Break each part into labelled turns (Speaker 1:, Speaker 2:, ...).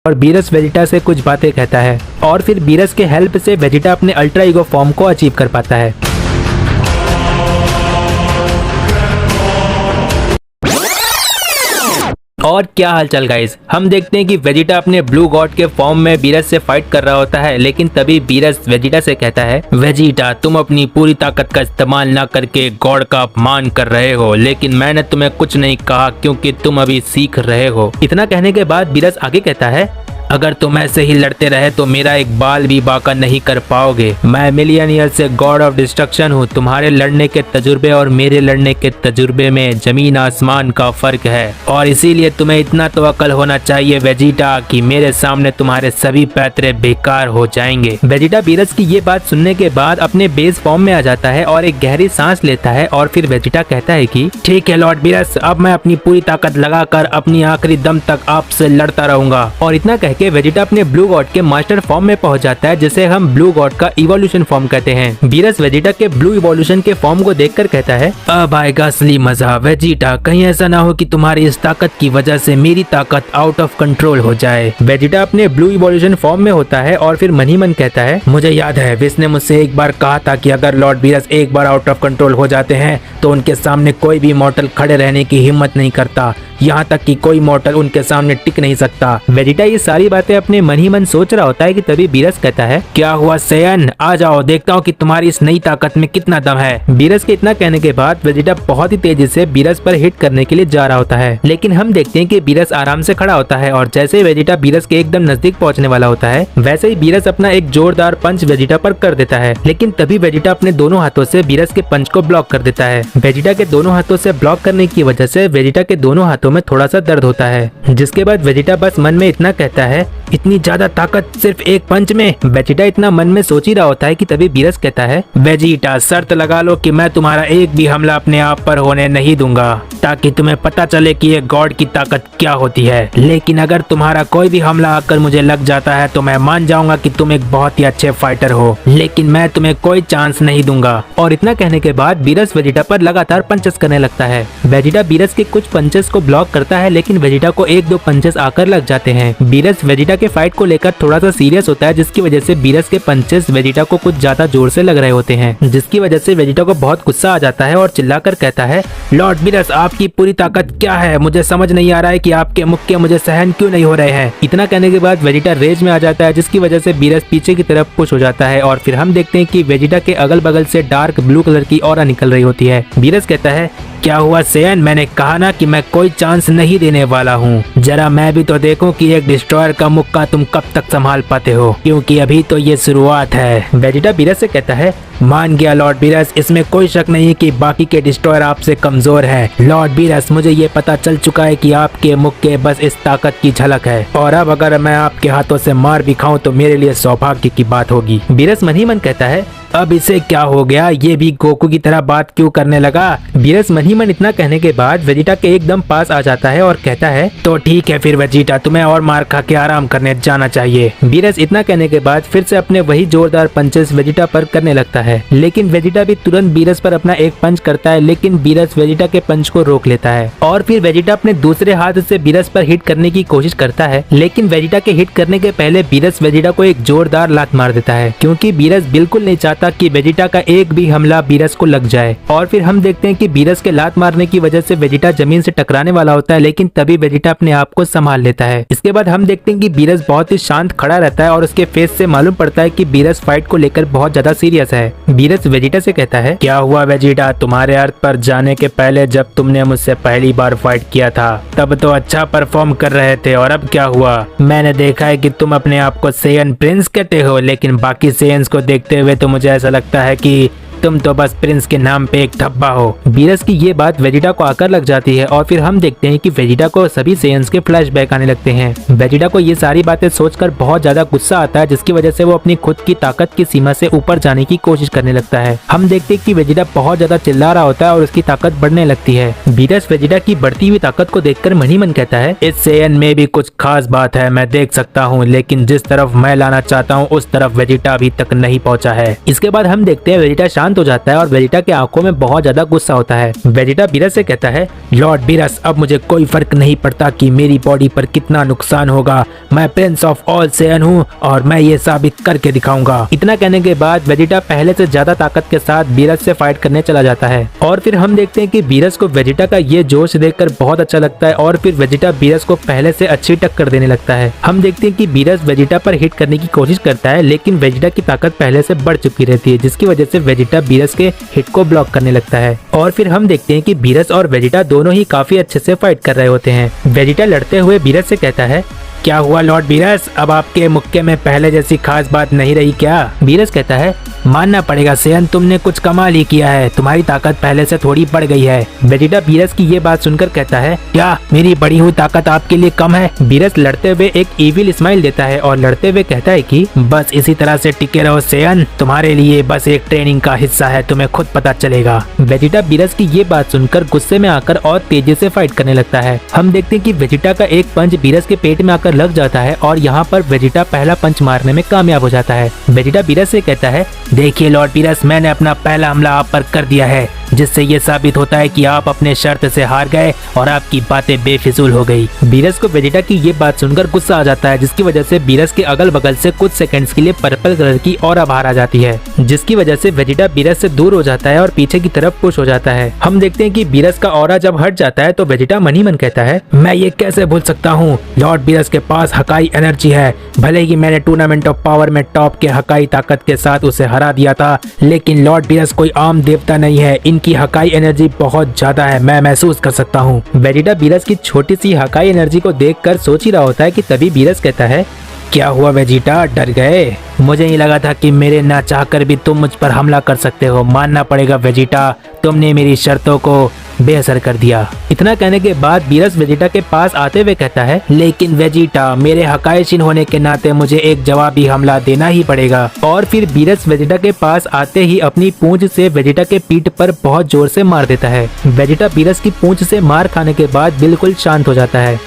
Speaker 1: और Beerus Vegeta से कुछ बातें कहता है और फिर बीरस के हेल्प से वेजिटा अपने अल्ट्रा ईगो फॉर्म को अचीव कर पाता है। और क्या हालचाल गाइस, हम देखते हैं कि वेजिटा अपने ब्लू गॉड के फॉर्म में बीरस से फाइट कर रहा होता है, लेकिन तभी बीरस वेजिटा से कहता है, वेजिटा तुम अपनी पूरी ताकत का इस्तेमाल ना करके गॉड का अपमान कर रहे हो, लेकिन मैंने तुम्हें कुछ नहीं कहा क्योंकि तुम अभी सीख रहे हो। इतना कहने के बाद बीरस आगे कहता है, अगर तुम ऐसे ही लड़ते रहे तो मेरा एक बाल भी बाका नहीं कर पाओगे। मैं मिलियन ईयर से गॉड ऑफ डिस्ट्रक्शन हूँ। तुम्हारे लड़ने के तजुर्बे और मेरे लड़ने के तजुर्बे में जमीन आसमान का फर्क है और इसीलिए तुम्हें इतना तो अकल होना चाहिए वेजिटा कि मेरे सामने तुम्हारे सभी पैतरे बेकार हो जाएंगे। वेजिटा बीरस की ये बात सुनने के बाद अपने बेस फॉर्म में आ जाता है और एक गहरी सांस लेता है और फिर वेजिटा कहता है कि ठीक है लॉर्ड बीरस, अब मैं अपनी पूरी ताकत लगाकर अपनी आखिरी दम तक आपसे लड़ता रहूंगा। और इतना कि वेजिटा अपने ब्लू गॉड के मास्टर फॉर्म में पहुंच जाता है, जिसे हम ब्लू गॉड का इवोल्यूशन फॉर्म कहते हैं। बीरस वेजिटा के ब्लू इवोल्यूशन के फॉर्म को देखकर कहता है, अब आएगा असली मजा वेजिटा, कहीं ऐसा ना हो कि तुम्हारी इस ताकत की वजह से मेरी ताकत आउट ऑफ कंट्रोल हो जाए। वेजिटा अपने ब्लू इवोल्यूशन फॉर्म में होता है और फिर मन ही मन कहता है, मुझे याद है विस ने मुझसे एक बार कहा था कि अगर लॉर्ड बीरस एक बार आउट ऑफ कंट्रोल हो जाते हैं तो उनके सामने कोई भी मॉर्टल खड़े रहने की हिम्मत नहीं करता, यहाँ तक कि कोई मॉर्टल उनके सामने टिक नहीं सकता। वेजिटा ये सारी बातें अपने मन ही मन सोच रहा होता है कि तभी बीरस कहता है, क्या हुआ सेयन, आ जाओ देखता हूँ कि तुम्हारी इस नई ताकत में कितना दम है। बीरस के इतना कहने के बाद वेजिटा बहुत ही तेजी से बीरस पर हिट करने के लिए जा रहा होता है, लेकिन हम देखते हैं कि बीरस आराम से खड़ा होता है और जैसे वेजिटा बीरस के एकदम नजदीक पहुँचने वाला होता है वैसे ही बीरस अपना एक जोरदार पंच वेजिटा पर कर देता है, लेकिन तभी वेजिटा अपने दोनों हाथों से बीरस के पंच को ब्लॉक कर देता है। वेजिटा के दोनों हाथों से ब्लॉक करने की वजह से वेजिटा के दोनों हाथों में थोड़ा सा दर्द होता है, जिसके बाद वेजिटा बस मन में इतना कहता है, इतनी ज्यादा ताकत सिर्फ एक पंच में। वेजिटा इतना मन में सोच ही रहा होता है कि तभी बीरस कहता है, वेजिटा शर्त लगा लो कि मैं तुम्हारा एक भी हमला अपने आप पर होने नहीं दूंगा, ताकि तुम्हें पता चले कि ये गॉड की ताकत क्या होती है। लेकिन अगर तुम्हारा कोई भी हमला आकर मुझे लग जाता है तो मैं मान जाऊंगा कि तुम एक बहुत ही अच्छे फाइटर हो, लेकिन मैं तुम्हें कोई चांस नहीं दूंगा। और इतना कहने के बाद बीरस वेजिटा पर लगातार पंचेस करने लगता है। वेजिटा बीरस के कुछ पंचेस को ब्लॉक करता है, लेकिन वेजिटा को एक दो पंचेस आकर लग जाते हैं। बीरस वेजिटा के फाइट को लेकर थोड़ा सा सीरियस होता है, जिसकी वजह से बीरस के पंचेस वेजिटा को कुछ ज्यादा जोर से लग रहे होते हैं, जिसकी वजह से वेजिटा को बहुत गुस्सा आ जाता है और चिल्लाकर कहता है, लॉर्ड बीरस आपकी पूरी ताकत क्या है, मुझे समझ नहीं आ रहा है कि आपके मुक्के मुझे सहन क्यों नहीं हो रहे हैं। इतना कहने के बाद वेजिटा रेज में आ जाता है, जिसकी वजह से बीरस पीछे की तरफ पुश हो जाता है और फिर हम देखते हैं कि वेजिटा के अगल बगल से डार्क ब्लू कलर की ऑरा निकल रही होती है। बीरस कहता है, क्या हुआ सेयन, मैंने कहा ना कि मैं कोई चांस नहीं देने वाला हूँ, जरा मैं भी तो देखूं कि एक डिस्ट्रॉयर का मुक्का तुम कब तक संभाल पाते हो, क्योंकि अभी तो ये शुरुआत है। वेजिटा बीरस से कहता है, मान गया लॉर्ड बीरस, इसमें कोई शक नहीं कि बाकी के डिस्ट्रॉयर आपसे कमजोर है। लॉर्ड बीरस मुझे ये पता चल चुका है कि आपके मुक्के बस इस ताकत की झलक है और अब अगर मैं आपके हाथों से मार भी खाऊं तो मेरे लिए सौभाग्य की बात होगी। बीरस मन ही मन कहता है, अब इसे क्या हो गया, ये भी गोकू की तरह बात क्यों करने लगा। बीरस मन ही मन इतना कहने के बाद वेजिटा के एकदम पास आ जाता है और कहता है, तो ठीक है फिर वेजिटा, तुम्हें और मार खा के आराम करने जाना चाहिए। बीरस इतना कहने के बाद फिर से अपने वही जोरदार पंचेस वेजिटा पर करने लगता है, लेकिन वेजिटा भी तुरंत बीरस पर अपना एक पंच करता है, लेकिन बीरस वेजिटा के पंच को रोक लेता है और फिर वेजिटा अपने दूसरे हाथ से बीरस पर हिट करने की कोशिश करता है, लेकिन वेजिटा के हिट करने के पहले बीरस वेजिटा को एक जोरदार लात मार देता है, क्योंकि बीरस बिल्कुल नहीं चाहता कि वेजिटा का एक भी हमला बीरस को लग जाए। और फिर हम देखते हैं कि बीरस के लात मारने की वजह से वेजिटा जमीन से टकराने वाला होता है, लेकिन तभी वेजिटा अपने आप को संभाल लेता है। इसके बाद हम देखते हैं कि बीरस बहुत ही शांत खड़ा रहता है और उसके फेस से मालूम पड़ता है कि बीरस फाइट को लेकर बहुत ज्यादा सीरियस है। बीरस वेजिटा से कहता है, क्या हुआ वेजिटा, तुम्हारे अर्थ पर जाने के पहले जब तुमने मुझसे पहली बार फाइट किया था तब तो अच्छा परफॉर्म कर रहे थे, और अब क्या हुआ। मैंने देखा है कि तुम अपने आप को सेयन प्रिंस कहते हो, लेकिन बाकी सेयन्स को देखते हुए तो मुझे ऐसा लगता है कि तुम तो बस प्रिंस के नाम पे एक धब्बा हो। बीरस की ये बात वेजिटा को आकर लग जाती है और फिर हम देखते हैं कि वेजिटा को सभी सेयन्स के फ्लैशबैक आने लगते हैं। वेजिटा को ये सारी बातें सोचकर बहुत ज्यादा गुस्सा आता है, जिसकी वजह से वो अपनी खुद की ताकत की सीमा से ऊपर जाने की कोशिश करने लगता है। हम देखते हैं कि वेजिटा बहुत ज्यादा चिल्ला रहा होता है और उसकी ताकत बढ़ने लगती है। बीरस वेजिटा की बढ़ती हुई ताकत को देखकर मन ही मन कहता है, इस सेयन में भी कुछ खास बात है, मैं देख सकता हूँ, लेकिन जिस तरफ मैं लाना चाहता हूँ उस तरफ वेजिटा अभी तक नहीं पहुँचा है। इसके बाद हम देखते हैं वेजिटा शांत हो जाता है और वेजिटा के आंखों में बहुत ज्यादा गुस्सा होता है। वेजिटा बीरस से कहता है, लॉर्ड बीरस, अब मुझे कोई फर्क नहीं पड़ता कि मेरी बॉडी पर कितना नुकसान होगा। मैं प्रिंस ऑफ ऑल सेयन हूँ और मैं ये साबित करके दिखाऊंगा। इतना कहने के बाद वेजिटा पहले से ज्यादा ताकत के साथ बीरस से फाइट करने चला जाता है। और फिर हम देखते हैं कि बीरस को वेजिटा का ये जोश देखकर बहुत अच्छा लगता है और फिर वेजिटा बीरस को पहले से अच्छी टक्कर देने लगता है। हम देखते हैं कि बीरस वेजिटा पर हिट करने की कोशिश करता है, लेकिन वेजिटा की ताकत पहले से बढ़ चुकी रहती है, जिसकी वजह से वेजिटा बीरस के हिट को ब्लॉक करने लगता है। और फिर हम देखते हैं कि बीरस और वेजिटा दोनों ही काफी अच्छे से फाइट कर रहे होते हैं। वेजिटा लड़ते हुए बीरस से कहता है, क्या हुआ लॉर्ड बीरस, अब आपके मुक्के में पहले जैसी खास बात नहीं रही क्या? बीरस कहता है, मानना पड़ेगा सेयन, तुमने कुछ कमाल ही किया है, तुम्हारी ताकत पहले से थोड़ी बढ़ गई है। वेजिटा बीरस की ये बात सुनकर कहता है, क्या मेरी बढ़ी हुई ताकत आपके लिए कम है? बीरस लड़ते हुए एक इविल स्माइल देता है और लड़ते हुए कहता है कि बस इसी तरह से टिके रहो सेयन, तुम्हारे लिए बस एक ट्रेनिंग का हिस्सा है, तुम्हें खुद पता चलेगा। वेजिटा बीरस की ये बात सुनकर गुस्से में आकर और तेजी से फाइट करने लगता है। हम देखते हैं कि वेजिटा का एक पंच बीरस के पेट में आकर लग जाता है और यहाँ पर वेजिटा पहला पंच मारने में कामयाब हो जाता है। वेजिटा बीरस से कहता है, देखिए लॉर्ड बीरस, मैंने अपना पहला हमला आप पर कर दिया है, जिससे ये साबित होता है कि आप अपने शर्त से हार गए और आपकी बातें बेफिजूल हो गई। बीरस को वेजिटा की ये बात सुनकर गुस्सा आ जाता है, जिसकी वजह से बीरस के अगल बगल से कुछ सेकंड्स के लिए पर्पल कलर की ऑरा बाहर आ जाती है, जिसकी वजह से वेजिटा बीरस से दूर हो जाता है और पीछे की तरफ पुश हो जाता है। हम देखते हैं कि बीरस का ऑरा जब हट जाता है तो वेजिटा मन ही मन कहता है, मैं ये कैसे भूल सकता हूँ, लॉर्ड बीरस के पास हकाई एनर्जी है। भले ही मैंने टूर्नामेंट ऑफ पावर में टॉप के हकाई ताकत के साथ उसे हरा दिया था, लेकिन लॉर्ड बीरस कोई आम देवता नहीं है, इनकी हकाई एनर्जी बहुत ज्यादा है, मैं महसूस कर सकता हूँ। वेजिटा बीरस की छोटी सी हकाई एनर्जी को देखकर सोच ही रहा होता है कि तभी बीरस कहता है, क्या हुआ वेजिटा, डर गए? मुझे नहीं लगा था कि मेरे ना चाहकर भी तुम मुझ पर हमला कर सकते हो। मानना पड़ेगा वेजिटा, तुमने मेरी शर्तों को बेअसर कर दिया। इतना कहने के बाद बीरस वेजिटा के पास आते हुए कहता है, लेकिन वेजिटा, मेरे हकाईशिन होने के नाते मुझे एक जवाबी हमला देना ही पड़ेगा। और फिर बीरस वेजिटा के पास आते ही अपनी पूंछ से वेजिटा के पीठ पर बहुत जोर से मार देता है। वेजिटा बीरस की पूंछ से मार खाने के बाद बिल्कुल शांत हो जाता है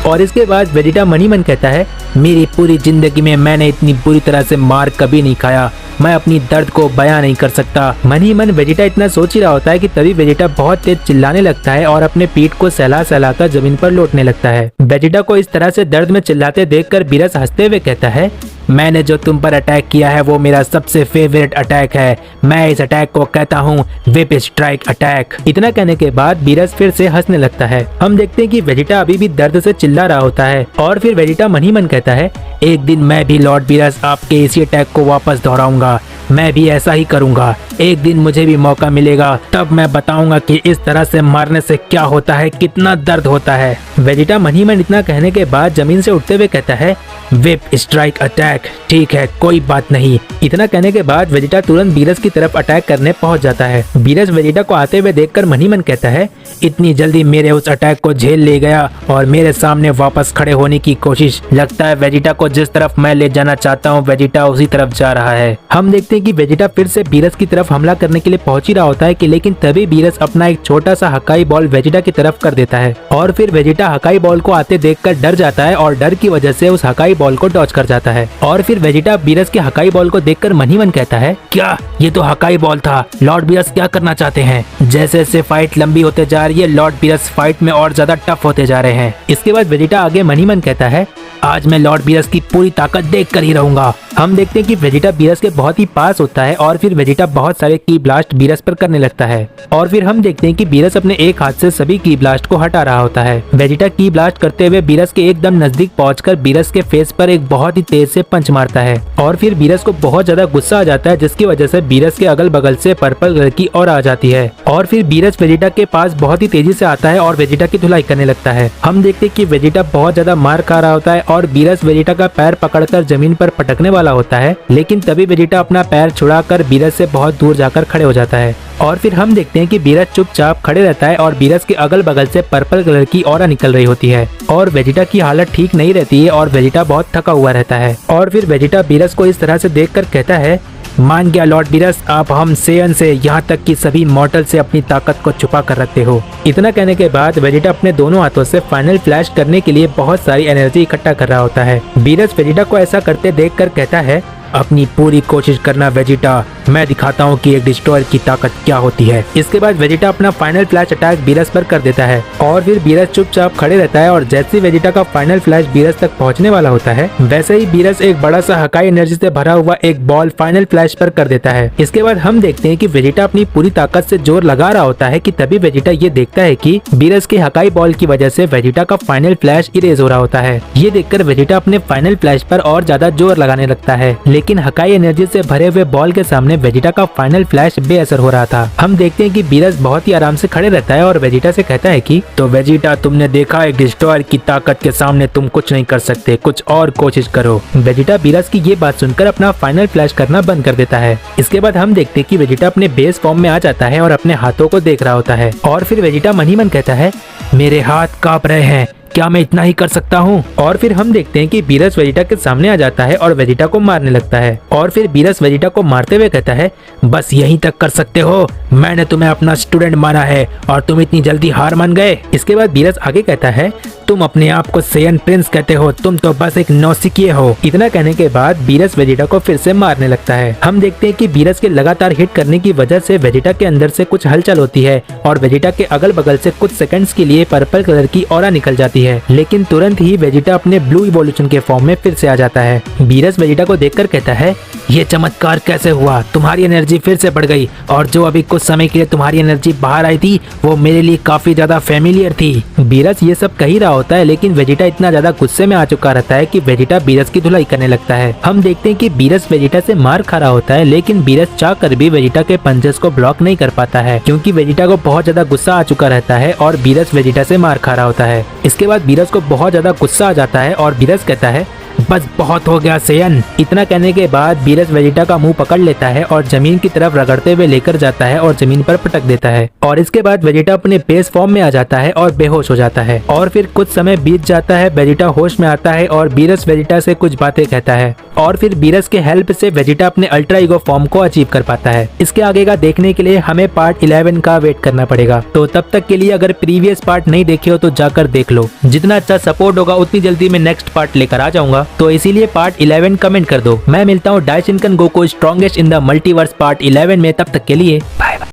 Speaker 1: और इसके बाद वेजिटा मन ही मन कहता है, मेरी पूरी जिंदगी में मैंने इतनी बुरी तरह से मार कभी नहीं खाया, मैं अपनी दर्द को बयां नहीं कर सकता। मन ही मन वेजिटा इतना सोच ही रहा होता है कि तभी वेजिटा बहुत तेज चिल्लाने लगता है और अपने पीठ को सहला सहला कर जमीन पर लौटने लगता है। वेजिटा को इस तरह से दर्द में चिल्लाते देखकर बीरस हंसते हुए कहता है, मैंने जो तुम पर अटैक किया है वो मेरा सबसे फेवरेट अटैक है, मैं इस अटैक को कहता हूँ विप स्ट्राइक अटैक। इतना कहने के बाद बीरस फिर से हंसने लगता है। हम देखते हैं कि वेजिटा अभी भी दर्द से चिल्ला रहा होता है और फिर वेजिटा मन ही मन कहता है, एक दिन मैं भी लॉर्ड बीरस आपके इसी अटैक को वापस दोहराऊंगा, मैं भी ऐसा ही करूंगा। एक दिन मुझे भी मौका मिलेगा, तब मैं बताऊंगा कि इस तरह से मारने से क्या होता है, कितना दर्द होता है। वेजिटा मन ही मन इतना कहने के बाद जमीन से उठते हुए कहता है, विप स्ट्राइक अटैक, ठीक है कोई बात नहीं। इतना कहने के बाद वेजिटा तुरंत बीरस की तरफ अटैक करने पहुंच जाता है। बीरस वेजिटा को आते हुए देखकर मन ही मन कहता है, इतनी जल्दी मेरे उस अटैक को झेल ले गया और मेरे सामने वापस खड़े होने की कोशिश। लगता है वेजिटा को जिस तरफ मैं ले जाना चाहता हूँ वेजिटा उसी तरफ जा रहा है। हम देखते हैं कि वेजिटा फिर से बीरस की तरफ हमला करने के लिए पहुंच ही रहा होता है कि लेकिन तभी बीरस अपना एक छोटा सा हकाई बॉल वेजिटा की तरफ कर देता है और फिर वेजिटा हकाई बॉल को आते देखकर डर जाता है और डर की वजह से उस हकाई बॉल को डॉच कर जाता है। और फिर वेजिटा बीरस के हकाई बॉल को देखकर मन ही मन कहता है, क्या ये तो हकाई बॉल था, लॉर्ड बीरस क्या करना चाहते हैं? जैसे जैसे फाइट लंबी होते जा रही है लॉर्ड बीरस फाइट में और ज्यादा टफ होते जा रहे हैं। इसके बाद वेजिटा आगे मन ही मन कहता है, आज मैं लॉर्ड बीरस की पूरी ताकत देख कर ही रहूंगा। हम देखते हैं कि वेजिटा बीरस के बहुत ही पास होता है और फिर वेजिटा बहुत सारे की ब्लास्ट बीरस पर करने लगता है और फिर हम देखते हैं कि बीरस अपने एक हाथ से सभी की ब्लास्ट को हटा रहा होता है। वेजिटा की ब्लास्ट करते हुए बीरस के एकदम नजदीक पहुंचकर बीरस के फेस पर एक बहुत ही तेज से पंच मारता है और फिर बीरस को बहुत ज्यादा गुस्सा आ जाता है, जिसकी वजह से बीरस के अगल बगल से पर्पल कलर की और आ जाती है और फिर बीरस वेजिटा के पास बहुत ही तेजी से आता है और वेजिटा की धुलाई करने लगता है। हम देखते हैं कि वेजिटा बहुत ज्यादा मार खा रहा होता है और बीरस वेजिटा का पैर पकड़कर जमीन पर पटकने वाला होता है, लेकिन तभी वेजिटा अपना पैर छुड़ाकर बीरस से बहुत दूर जाकर खड़े हो जाता है और फिर हम देखते हैं कि बीरस चुपचाप खड़े रहता है और बीरस के अगल बगल से पर्पल कलर की ऑरा निकल रही होती है और वेजिटा की हालत ठीक नहीं रहती है और वेजिटा बहुत थका हुआ रहता है और फिर वेजिटा बीरस को इस तरह से देखकर कहता है, मान गया लॉर्ड बीरस, आप हम सेयन से यहाँ तक कि सभी मॉर्टल से अपनी ताकत को छुपा कर रखते हो। इतना कहने के बाद वेजिटा अपने दोनों हाथों से फाइनल फ्लैश करने के लिए बहुत सारी एनर्जी इकट्ठा कर रहा होता है। बीरस वेजिटा को ऐसा करते देखकर कहता है, अपनी पूरी कोशिश करना वेजिटा, मैं दिखाता हूँ कि एक डिस्ट्रॉयर की ताकत क्या होती है। इसके बाद वेजिटा अपना फाइनल फ्लैश अटैक बीरस पर कर देता है और फिर बीरस चुपचाप खड़े रहता है और जैसे ही वेजिटा का फाइनल फ्लैश बीरस तक पहुंचने वाला होता है वैसे ही बीरस एक बड़ा सा हकाई एनर्जी से भरा हुआ एक बॉल फाइनल फ्लैश पर कर देता है। इसके बाद हम देखते हैं कि वेजिटा अपनी पूरी ताकत से जोर लगा रहा होता है कि तभी वेजिटा ये देखता है कि बीरस के हकाई बॉल की वजह से वेजिटा का फाइनल फ्लैश इरेज हो रहा होता है। ये देखकर वेजिटा अपने फाइनल फ्लैश पर और ज्यादा जोर लगाने लगता है, लेकिन हकाई एनर्जी से भरे हुए बॉल के सामने वेजिटा का फाइनल फ्लैश बेअसर हो रहा था। हम देखते हैं कि बीरस बहुत ही आराम से खड़े रहता है और वेजिटा से कहता है कि तो वेजिटा, तुमने देखा एक डिस्ट्रॉयर की ताकत के सामने तुम कुछ नहीं कर सकते, कुछ और कोशिश करो। वेजिटा बीरस की ये बात सुनकर अपना फाइनल फ्लैश करना बंद कर देता है। इसके बाद हम देखते हैं कि वेजिटा अपने बेस फॉर्म में आ जाता है और अपने हाथों को देख रहा होता है और फिर वेजिटा मन ही मन कहता है, मेरे हाथ कांप रहे हैं, क्या मैं इतना ही कर सकता हूँ? और फिर हम देखते हैं कि बीरस वेजिटा के सामने आ जाता है और वेजिटा को मारने लगता है और फिर बीरस वेजिटा को मारते हुए कहता है, बस यहीं तक कर सकते हो, मैंने तुम्हें अपना स्टूडेंट माना है और तुम इतनी जल्दी हार मान गए। इसके बाद बीरस आगे कहता है, तुम अपने आप को सेयन प्रिंस कहते हो, तुम तो बस एक नौसिखिए हो। इतना कहने के बाद बीरस वेजिटा को फिर से मारने लगता है। हम देखते हैं कि बीरस के लगातार हिट करने की वजह से वेजिटा के अंदर से कुछ हलचल होती है और वेजिटा के अगल बगल से कुछ सेकंड्स के लिए पर्पल कलर की ऑरा निकल जाती है, लेकिन तुरंत ही वेजिटा अपने ब्लू इवोल्यूशन के फॉर्म में फिर से आ जाता है। बीरस वेजिटा को देखकर कहता है, ये चमत्कार कैसे हुआ? तुम्हारी एनर्जी फिर से बढ़ गई और जो अभी कुछ समय के लिए तुम्हारी एनर्जी बाहर आई थी वो मेरे लिए काफी ज्यादा फेमिलियर थी। बीरस ये सब कह ही रहा होता है, लेकिन वेजिटा इतना ज्यादा गुस्से में आ चुका रहता है कि वेजिटा बीरस की धुलाई करने लगता है। हम देखते हैं कि बीरस वेजिटा से मार खा रहा होता है, लेकिन बीरस चाह कर भी वेजिटा के पंचेस को ब्लॉक नहीं कर पाता है क्योंकि वेजिटा को बहुत ज्यादा गुस्सा आ चुका रहता है और बीरस वेजिटा से मार खा रहा होता है। इसके बाद बीरस को बहुत ज्यादा गुस्सा आ जाता है और बीरस कहता है, बस बहुत हो गया सेयन। इतना कहने के बाद बीरस वेजिटा का मुंह पकड़ लेता है और जमीन की तरफ रगड़ते हुए लेकर जाता है और जमीन पर पटक देता है और इसके बाद वेजिटा अपने बेस फॉर्म में आ जाता है और बेहोश हो जाता है और फिर कुछ समय बीत जाता है। वेजिटा होश में आता है और बीरस वेजिटा से कुछ बातें कहता है और फिर बीरस के हेल्प से वेजिटा अपने अल्ट्रा ईगो फॉर्म को अचीव कर पाता है। इसके आगे का देखने के लिए हमें पार्ट 11 का वेट करना पड़ेगा, तो तब तक के लिए अगर प्रीवियस पार्ट नहीं देखे हो तो जाकर देख लो। जितना अच्छा सपोर्ट होगा उतनी जल्दी मैं नेक्स्ट पार्ट लेकर आ जाऊंगा, तो इसीलिए पार्ट 11 कमेंट कर दो। मैं मिलता हूँ Daishinkan Goku strongest in the multiverse part 11 में, तब तक के लिए बाय बाय।